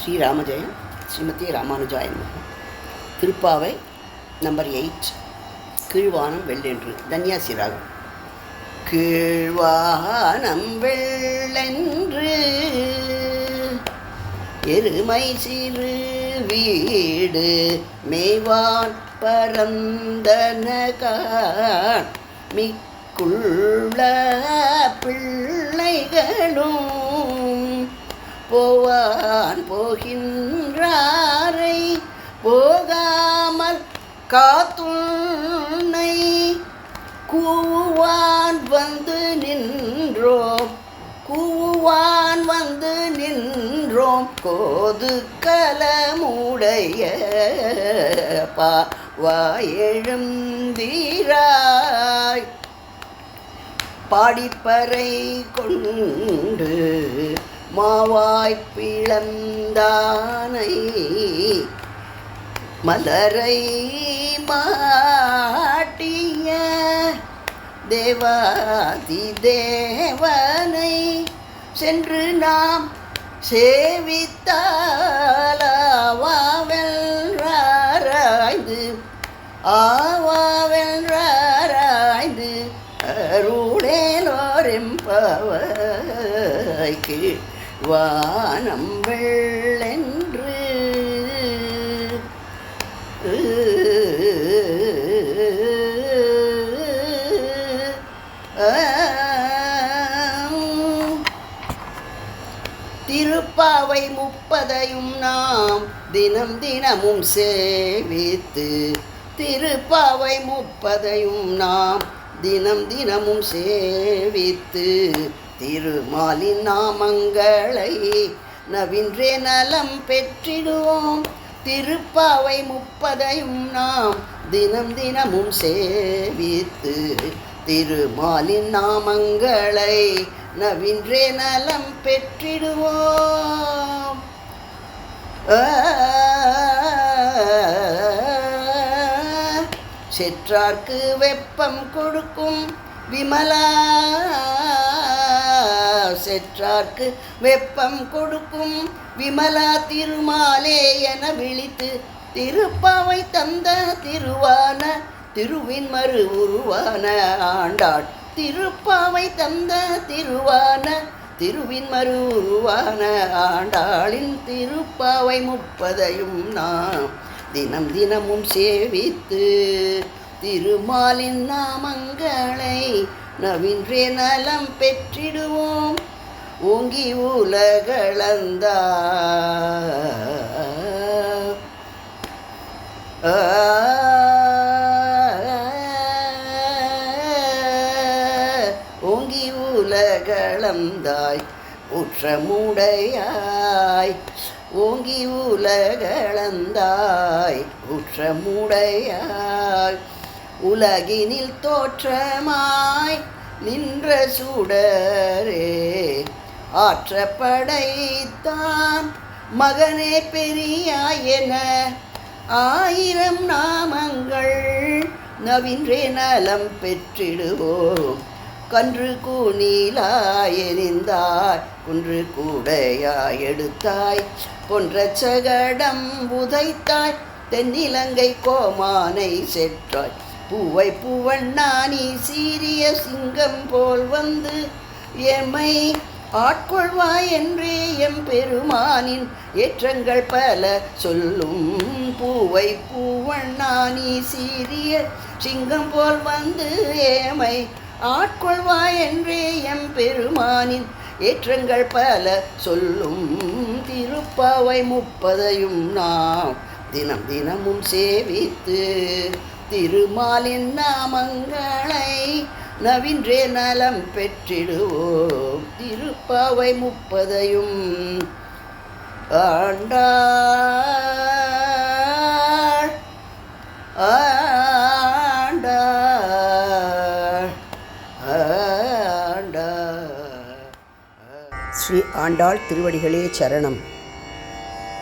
ஸ்ரீராமஜெயம் ஸ்ரீமதி ராமானுஜாய திருப்பாவை நம்பர் 8 கீழ்வானம் வெள்ளென்று தன்யாசி ராகம். கீழ்வானம் வெள்ளென்று எருமை சிறு வீடு மேய்வான் பரந்தனகான் மிக்குள்ள பிள்ளைகளும் போவான் போகின்றாரை போகாமல் காத்துன்னை கூவான் வந்து நின்றோம் கோது கலமுடைய பாவாயெழும் வீராய் பாடிப்பறை கொண்டு மாவாய் பிளந்தானை மலரை மாட்டிய தேவாதி தேவனை சென்று நாம் ஆவாவென்றாராய்ந்து அருளேலோரெம்பவைக்கு வானம் வெள்ளென்று திருப்பாவை 30 நாம் தினம் தினமும் சேவித்து திருப்பாவை 30 நாம் தினம் தினமும் சேவித்து திருமாலின் நாமங்களை நவின்றே நலம் பெற்றிடுவோம். திருப்பாவை 30 நாம் தினம் தினமும் சேவித்து திருமாலின் நாமங்களை நவின்றே நலம் பெற்றிடுவோம். செற்றார்க்கு வெப்பம் கொடுக்கும் விமலா செற்றார்க்கு வெப்பம் கொடுக்கும் விமலா திருமாலே என விழித்து திருப்பாவை தந்த திருவான திருவின் மறு உருவான ஆண்டாள் திருப்பாவை தந்த திருவான திருவின் மறு உருவான ஆண்டாளின் திருப்பாவை 30 நாம் தினம் தினமும் சேவித்து திருமாலின் நாமங்களை நவின்றே நலம் பெற்றிடுவோம். ஓங்கி உலகளந்தா ஓங்கி உலகளந்தாய் உற்றமுடையாய் ஓங்கி உலகளந்தாய் உற்றமுடையாய் உலகினில் தோற்றமாய் நின்ற சுடரே ஆற்றப்படைத்தான் மகனே பெரியாய் என 1000 நாமங்கள் நவின்றே நலம் பெற்றிடுவோம். கன்று கூனிலாய் எரிந்தாய் குன்று கூடையாய் எடுத்தாய் பொன்ற சகடம் உதைத்தாய் தென்னிலங்கை கோமானை செற்றாய் பூவை பூவண்ணானி சீரிய சிங்கம் போல் வந்து எம்மை ஆட்கொள்வாய் என்றே எம்பெருமானின் ஏற்றங்கள் பல சொல்லும். பூவை பூவண்ணானி சீரிய சிங்கம் போல் வந்து எம்மை ஆட்கொள்வாய் என்றே எம்பெருமானின் ஏற்றங்கள் பல சொல்லும். திருப்பாவை 30 நாம் தினம் தினமும் சேவித்து திருமாலின் நாமங்களை நவின்றே நலம் பெற்றிடுவோம். திருப்பாவை 30 ஆண்டாள் ஆண்டாள் ஆண்டாள். ஸ்ரீ ஆண்டாள் திருவடிகளே சரணம்.